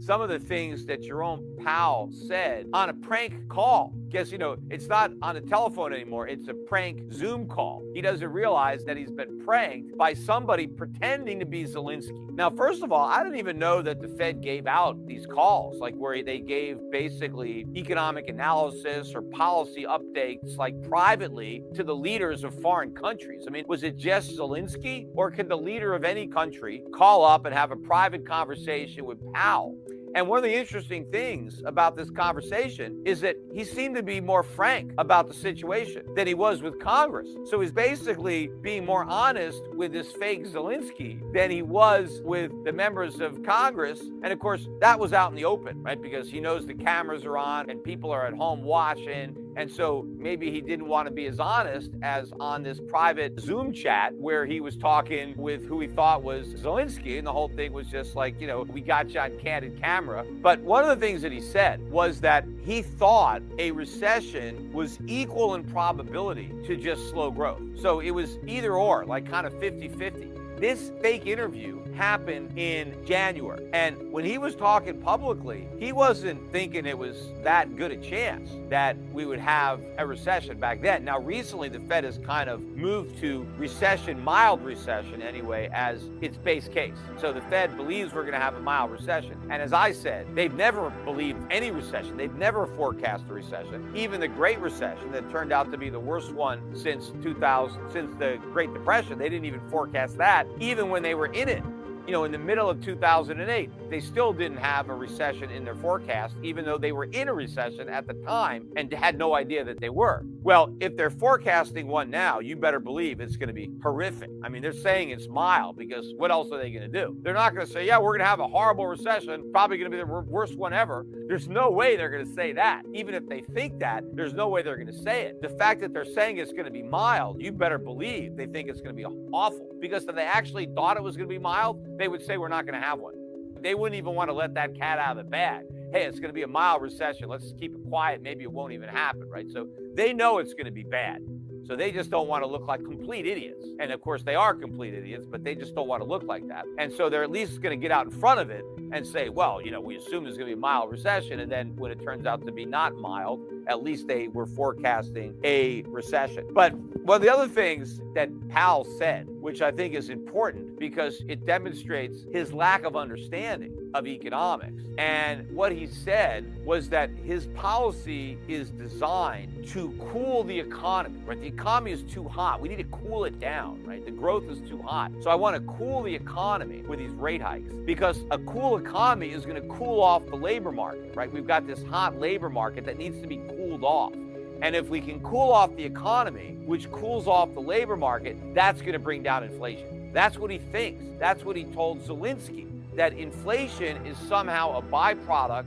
some of the things that Jerome Powell said on a prank call. Guess, it's not on a telephone anymore. It's a prank Zoom call. He doesn't realize that he's been pranked by somebody pretending to be Zelensky. Now, first of all, I didn't even know that the Fed gave out these calls, like where they gave basically economic analysis or policy updates, like privately to the leaders of foreign countries. I mean, was it just Zelensky, or could the leader of any country call up and have a private conversation with Powell? And one of the interesting things about this conversation is that he seemed to be more frank about the situation than he was with Congress. So he's basically being more honest with this fake Zelensky than he was with the members of Congress. And of course, that was out in the open, right? Because he knows the cameras are on and people are at home watching. And so maybe he didn't want to be as honest as on this private Zoom chat where he was talking with who he thought was Zelensky. And the whole thing was just like, we got you on candid camera. But one of the things that he said was that he thought a recession was equal in probability to just slow growth. So it was either or, like kind of 50-50. This fake interview happened in January. And when he was talking publicly, he wasn't thinking it was that good a chance that we would have a recession back then. Now, recently, the Fed has kind of moved to recession, mild recession anyway, as its base case. So the Fed believes we're going to have a mild recession. And as I said, they've never believed any recession. They've never forecast a recession. Even the Great Recession that turned out to be the worst one since 2000, since the Great Depression, they didn't even forecast that, even when they were in it. In the middle of 2008, they still didn't have a recession in their forecast, even though they were in a recession at the time and had no idea that they were. Well, if they're forecasting one now, you better believe it's going to be horrific. I mean, they're saying it's mild because what else are they going to do? They're not going to say, yeah, we're going to have a horrible recession, probably going to be the worst one ever. There's no way they're going to say that. Even if they think that, there's no way they're going to say it. The fact that they're saying it's going to be mild, you better believe they think it's going to be awful. Because if they actually thought it was going to be mild, they would say we're not going to have one. They wouldn't even want to let that cat out of the bag. Hey, it's going to be a mild recession. Let's keep it quiet. Maybe it won't even happen, right? So they know it's going to be bad. So they just don't want to look like complete idiots. And of course, they are complete idiots, but they just don't want to look like that. And so they're at least going to get out in front of it and say, well, we assume there's going to be a mild recession. And then when it turns out to be not mild, at least they were forecasting a recession. But one of the other things that Powell said, which I think is important because it demonstrates his lack of understanding of economics. And what he said was that his policy is designed to cool the economy, right? The economy is too hot. We need to cool it down, right? The growth is too hot. So I want to cool the economy with these rate hikes because a cool economy is going to cool off the labor market, right? We've got this hot labor market that needs to be cooled off. And if we can cool off the economy, which cools off the labor market, that's going to bring down inflation. That's what he thinks. That's what he told Zelensky, that inflation is somehow a byproduct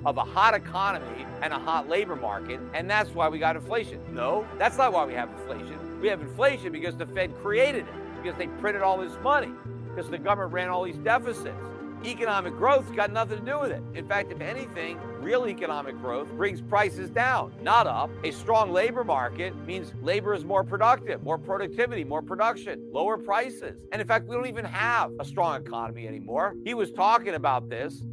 of a hot economy and a hot labor market, and that's why we got inflation. No, that's not why we have inflation. We have inflation because the Fed created it, because they printed all this money, because the government ran all these deficits. Economic growth's got nothing to do with it. In fact, if anything, real economic growth brings prices down, not up. A strong labor market means labor is more productive, more productivity, more production, lower prices. And in fact, we don't even have a strong economy anymore. He was talking about this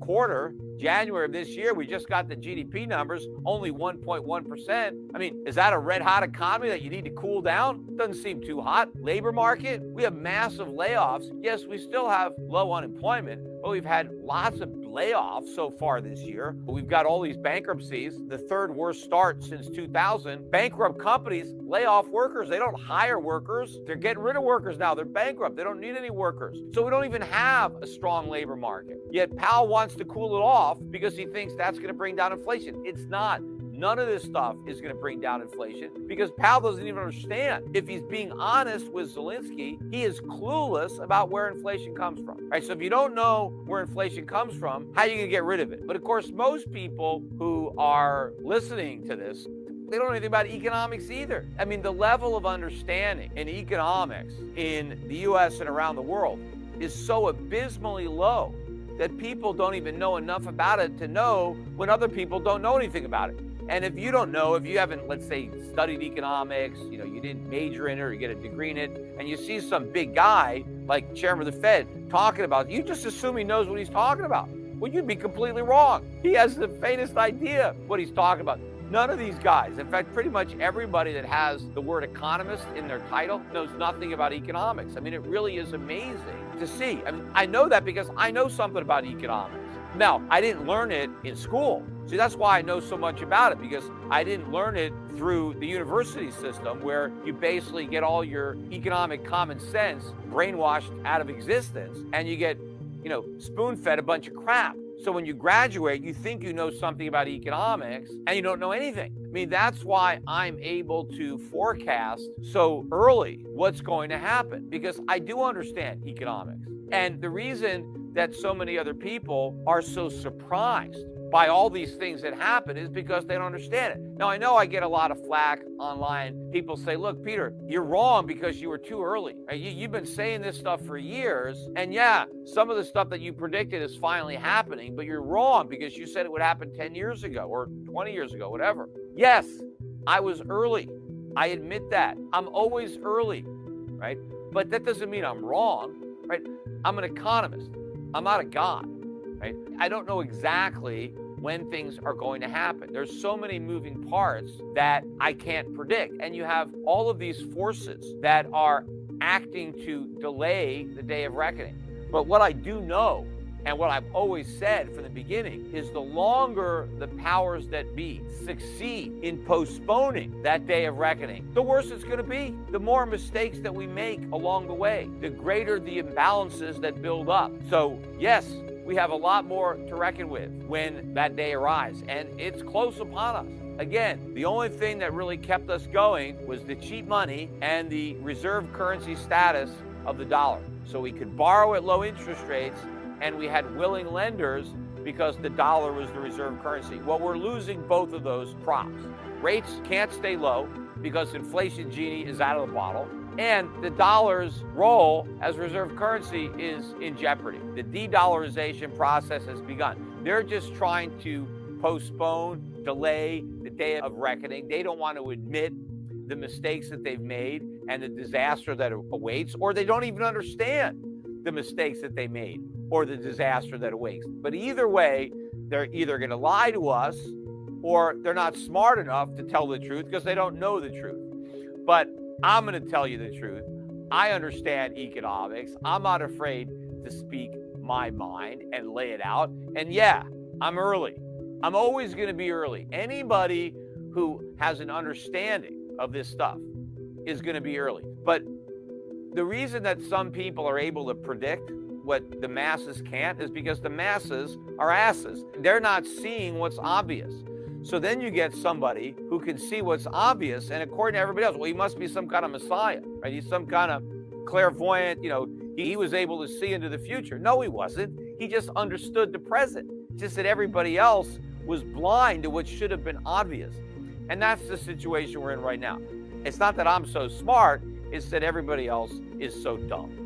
quarter, January of this year. We just got the GDP numbers, only 1.1%. I mean, is that a red hot economy that you need to cool down? Doesn't seem too hot. Labor market, we have massive layoffs. Yes, we still have low unemployment, but we've had lots of layoffs so far this year. We've got all these bankruptcies, the third worst start since 2000. Bankrupt companies lay off workers. They don't hire workers. They're getting rid of workers now. They're bankrupt. They don't need any workers. So we don't even have a strong labor market. Yet Powell wants to cool it off because he thinks that's going to bring down inflation. It's not. None of this stuff is going to bring down inflation because Powell doesn't even understand. If he's being honest with Zelensky, he is clueless about where inflation comes from, right? So if you don't know where inflation comes from, how are you going to get rid of it? But of course, most people who are listening to this, they don't know anything about economics either. I mean, the level of understanding in economics in the US and around the world is so abysmally low that people don't even know enough about it to know when other people don't know anything about it. And if you don't know, if you haven't, let's say, studied economics, you didn't major in it or you get a degree in it, and you see some big guy like Chairman of the Fed talking about it, you just assume he knows what he's talking about. Well, you'd be completely wrong. He has the faintest idea what he's talking about. None of these guys, in fact, pretty much everybody that has the word economist in their title knows nothing about economics. I mean, it really is amazing to see. I mean, I know that because I know something about economics. Now, I didn't learn it in school. See, that's why I know so much about it, because I didn't learn it through the university system where you basically get all your economic common sense brainwashed out of existence and you get, spoon-fed a bunch of crap. So when you graduate, you think you know something about economics and you don't know anything. I mean, that's why I'm able to forecast so early what's going to happen, because I do understand economics. And the reason that so many other people are so surprised by all these things that happen is because they don't understand it. Now, I know I get a lot of flack online. People say, look, Peter, you're wrong because you were too early. You've been saying this stuff for years. And yeah, some of the stuff that you predicted is finally happening, but you're wrong because you said it would happen 10 years ago or 20 years ago, whatever. Yes, I was early. I admit that. I'm always early, right? But that doesn't mean I'm wrong, right? I'm an economist. I'm not a god. Right? I don't know exactly when things are going to happen. There's so many moving parts that I can't predict. And you have all of these forces that are acting to delay the day of reckoning. But what I do know, and what I've always said from the beginning, is the longer the powers that be succeed in postponing that day of reckoning, the worse it's going to be. The more mistakes that we make along the way, the greater the imbalances that build up. So yes, we have a lot more to reckon with when that day arrives, and it's close upon us. Again, the only thing that really kept us going was the cheap money and the reserve currency status of the dollar. So we could borrow at low interest rates, and we had willing lenders because the dollar was the reserve currency. Well, we're losing both of those props. Rates can't stay low because inflation genie is out of the bottle, and the dollar's role as reserve currency is in jeopardy. The de-dollarization process has begun. They're just trying to postpone, delay the day of reckoning. They don't want to admit the mistakes that they've made and the disaster that awaits, or they don't even understand the mistakes that they made or the disaster that awaits. But either way, they're either going to lie to us or they're not smart enough to tell the truth because they don't know the truth. But I'm going to tell you the truth. I understand economics. I'm not afraid to speak my mind and lay it out. And yeah, I'm early. I'm always going to be early. Anybody who has an understanding of this stuff is going to be early. But the reason that some people are able to predict what the masses can't is because the masses are asses. They're not seeing what's obvious. So then you get somebody who can see what's obvious, and according to everybody else, well, he must be some kind of messiah, right? He's some kind of clairvoyant, he was able to see into the future. No, he wasn't. He just understood the present. Just that everybody else was blind to what should have been obvious. And that's the situation we're in right now. It's not that I'm so smart, it's that everybody else is so dumb.